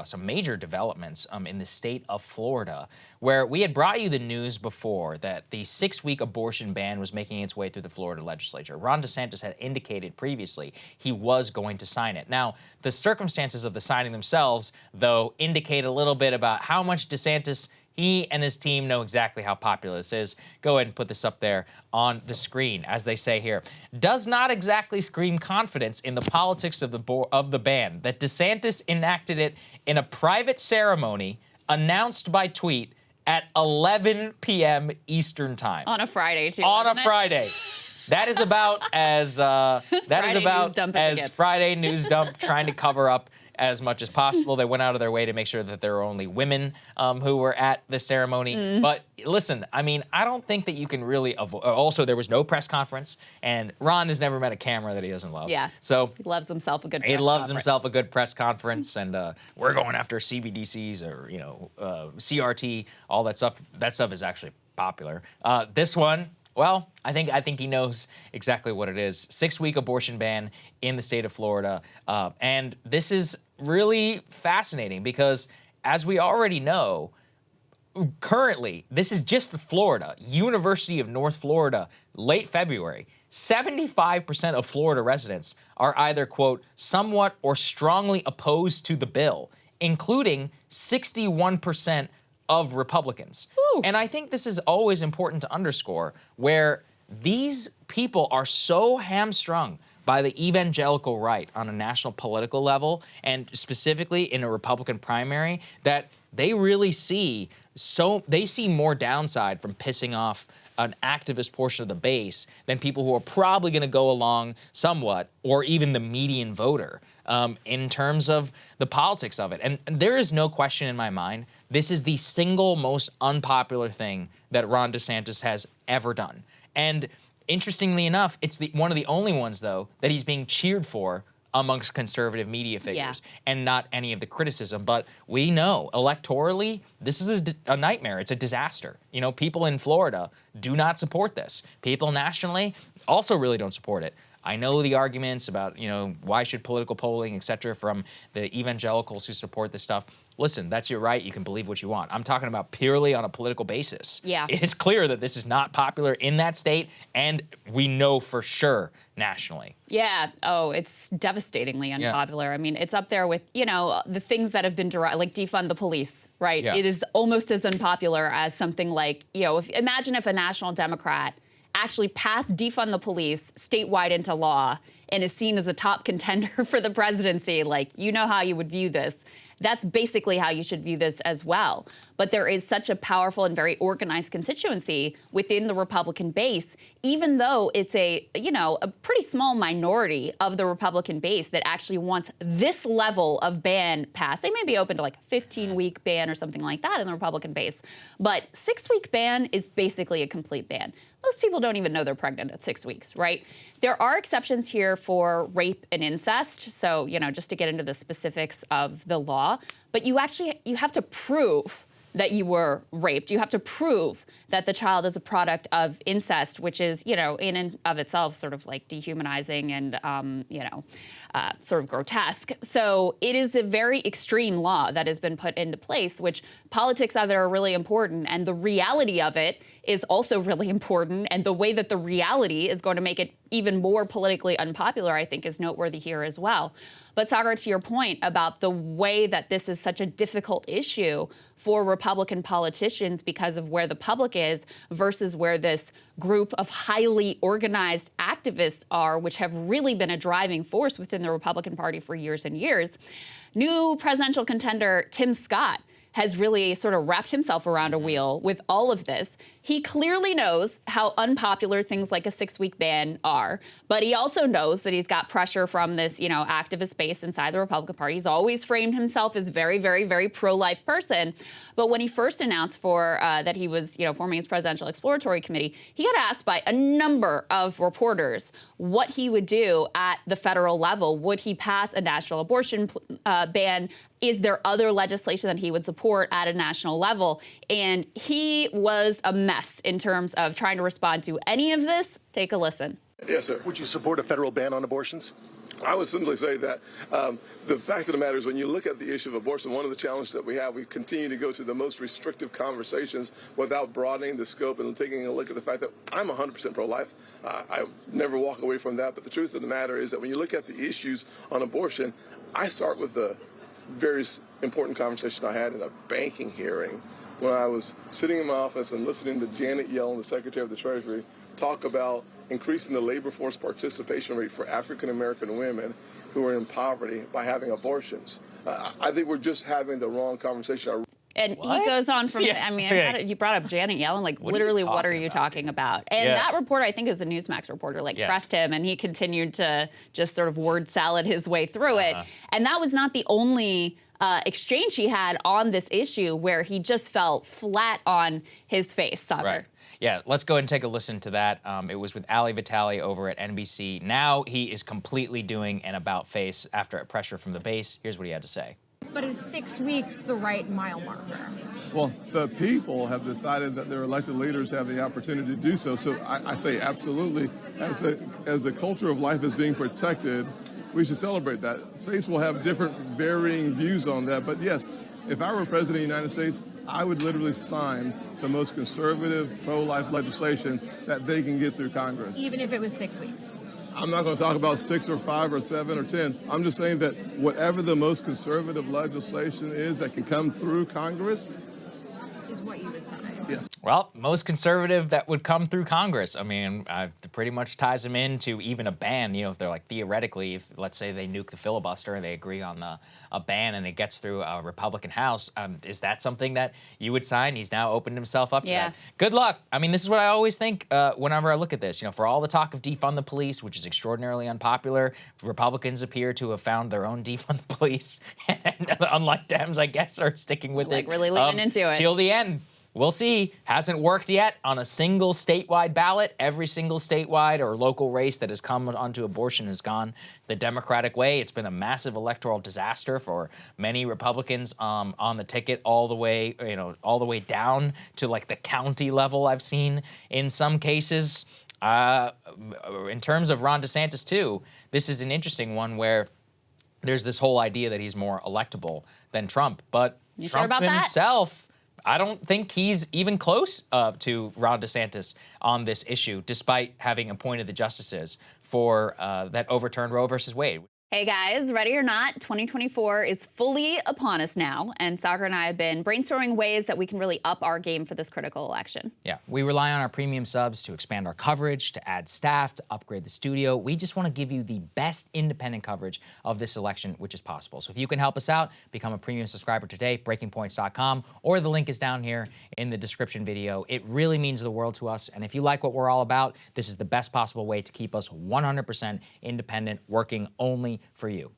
some major developments in the state of Florida, where we had brought you the news before that the 6-week abortion ban was making its way through the Florida legislature. Ron DeSantis had indicated previously he was going to sign it. Now, the circumstances of the signing themselves, though, indicate a little bit about how much DeSantis, he and his team, know exactly how popular this is. Go ahead and put this up there on the screen, as they say here. Does not exactly scream confidence in the politics of the ban that DeSantis enacted it in a private ceremony announced by tweet at 11 p.m. Eastern time. On a Friday, too. On a Friday. That is about as Friday news dump trying to cover up as much as possible. They went out of their way to make sure that there were only women who were at the ceremony. But listen, I mean, I don't think that you can really avoid. Also, there was no press conference, and Ron has never met a camera that he doesn't love. Yeah. So he loves himself a good press conference. He loves conference. himself a good press conference, and we're going after CBDCs or CRT, all that stuff. That stuff is actually popular. This one, well, I think he knows exactly what it is. 6-week abortion ban in the state of Florida. And this is really fascinating because, as we already know, currently, this is just Florida, University of North Florida, late February. 75% of Florida residents are either, quote, somewhat or strongly opposed to the bill, including 61% of Republicans. Ooh. And I think this is always important to underscore, where these people are so hamstrung by the evangelical right on a national political level, and specifically in a Republican primary, that they really see more downside from pissing off an activist portion of the base than people who are probably going to go along somewhat, or even the median voter, in terms of the politics of it. And there is no question in my mind, this is the single most unpopular thing that Ron DeSantis has ever done. And interestingly enough, it's one of the only ones, though, that he's being cheered for amongst conservative media figures, and not any of the criticism. But we know, electorally, this is a nightmare. It's a disaster. You know, people in Florida do not support this. People nationally also really don't support it. I know the arguments about, why should political polling, et cetera, from the evangelicals who support this stuff. Listen, that's your right. You can believe what you want. I'm talking about purely on a political basis. Yeah. It's clear that this is not popular in that state, and we know for sure nationally. Yeah. Oh, it's devastatingly unpopular. Yeah. I mean, it's up there with, the things that have been like defund the police, right? Yeah. It is almost as unpopular as something like, imagine if a national Democrat actually passed defund the police statewide into law and is seen as a top contender for the presidency. Like, how you would view this. That's basically how you should view this as well. But there is such a powerful and very organized constituency within the Republican base, even though it's a pretty small minority of the Republican base that actually wants this level of ban passed. They may be open to like a 15-week ban or something like that in the Republican base. But 6-week ban is basically a complete ban. Most people don't even know they're pregnant at 6 weeks, right? There are exceptions here for rape and incest. So, just to get into the specifics of the law. But you have to prove that you were raped. You have to prove that the child is a product of incest, which is, in and of itself sort of like dehumanizing and, sort of grotesque. So it is a very extreme law that has been put into place, which politics of it are really important. And the reality of it is also really important. And the way that the reality is going to make it even more politically unpopular, I think, is noteworthy here as well. But Saagar, to your point about the way that this is such a difficult issue for Republican politicians because of where the public is versus where this group of highly organized activists are, which have really been a driving force within the Republican Party for years and years. New presidential contender Tim Scott has really sort of wrapped himself around a wheel with all of this. He clearly knows how unpopular things like a 6-week ban are, but he also knows that he's got pressure from this, activist base inside the Republican Party. He's always framed himself as very, very, very pro-life person. But when he first announced that he was, forming his presidential exploratory committee, he got asked by a number of reporters what he would do at the federal level. Would he pass a national abortion ban? Is there other legislation that he would support at a national level? And he was a mess in terms of trying to respond to any of this. Take a listen. Yes, sir. Would you support a federal ban on abortions? I would simply say that the fact of the matter is, when you look at the issue of abortion, one of the challenges that we have, we continue to go to the most restrictive conversations without broadening the scope and taking a look at the fact that I'm 100% pro-life. I never walk away from that. But the truth of the matter is that when you look at the issues on abortion, I start with the very important conversation I had in a banking hearing when I was sitting in my office and listening to Janet Yellen, the Secretary of the Treasury, talk about increasing the labor force participation rate for African-American women who are in poverty by having abortions. I think we're just having the wrong conversation. And he goes on from, I mean, you brought up Janet Yellen, like literally what are you talking about? And that reporter, I think is a Newsmax reporter, like pressed him, and he continued to just sort of word salad his way through it. And that was not the only exchange he had on this issue where he just fell flat on his face, Saagar. Right. Yeah, let's go ahead and take a listen to that. It was with Ali Vitale over at NBC. Now he is completely doing an about-face after a pressure from the base. Here's what he had to say. But is 6 weeks the right mile marker? Well, the people have decided that their elected leaders have the opportunity to do so. So I say absolutely, as the culture of life is being protected, we should celebrate that. States will have different varying views on that. But yes, if I were president of the United States, I would literally sign the most conservative pro-life legislation that they can get through Congress. Even if it was 6 weeks? I'm not going to talk about 6 or 5 or 7 or 10. I'm just saying that whatever the most conservative legislation is that can come through Congress is what you would sign. Yes. Well, most conservative that would come through Congress. I mean, it pretty much ties them into even a ban. You know, if they're like theoretically, if let's say they nuke the filibuster and they agree on a ban and it gets through a Republican House, is that something that you would sign? He's now opened himself up to that. Good luck. I mean, this is what I always think whenever I look at this. You know, for all the talk of defund the police, which is extraordinarily unpopular, Republicans appear to have found their own defund the police, and unlike Dems, I guess, are sticking with it. Like really leaning into it till the end. We'll see. Hasn't worked yet on a single statewide ballot. Every single statewide or local race that has come onto abortion has gone the Democratic way. It's been a massive electoral disaster for many Republicans on the ticket, all the way, all the way down to like the county level. I've seen in some cases. In terms of Ron DeSantis too, this is an interesting one where there's this whole idea that he's more electable than Trump, but you Trump sure about himself. I don't think he's even close to Ron DeSantis on this issue, despite having appointed the justices for that overturned Roe versus Wade. Hey guys, ready or not, 2024 is fully upon us now, and Saagar and I have been brainstorming ways that we can really up our game for this critical election. Yeah, we rely on our premium subs to expand our coverage, to add staff, to upgrade the studio. We just want to give you the best independent coverage of this election, which is possible. So if you can help us out, become a premium subscriber today, breakingpoints.com, or the link is down here in the description video. It really means the world to us, and if you like what we're all about, this is the best possible way to keep us 100% independent, working only for you.